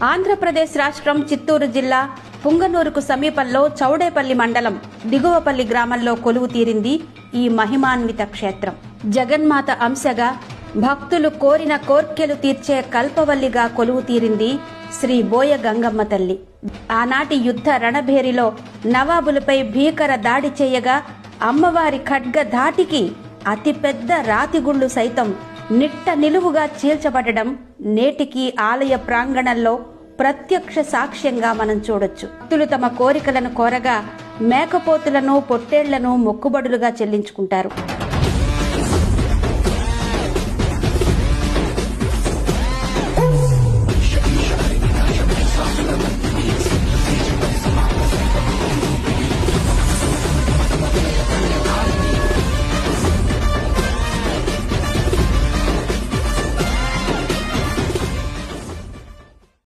ఆంధ్రప్రదేశ్ రాష్ట్రం చిత్తూరు జిల్లా పుంగనూరుకు సమీపంలో చౌడేపల్లి మండలం దిగువపల్లి గ్రామంలో కొలువు తీరింది ఈ మహిమాన్విత క్షేత్రం. జగన్మాత అంశగా భక్తులు కోరిన కోర్కెలు తీర్చే కల్పవల్లిగా కొలువు తీరింది శ్రీ బోయ గంగమ్మ తల్లి. ఆనాటి యుద్ధ రణభేరిలో నవాబులపై భీకర దాడి చేయగా అమ్మవారి ఖడ్గ ధాటికి అతిపెద్ద రాతిగుళ్లు సైతం నిట్ట నిలువుగా చీల్చబడడం నేటికి ఆలయ ప్రాంగణంలో ప్రత్యక్ష సాక్ష్యంగా మనం చూడొచ్చు. భక్తులు తమ కోరికలను కోరగా మేకపోతులను పొట్టేళ్లను మొక్కుబడులుగా చెల్లించుకుంటారు.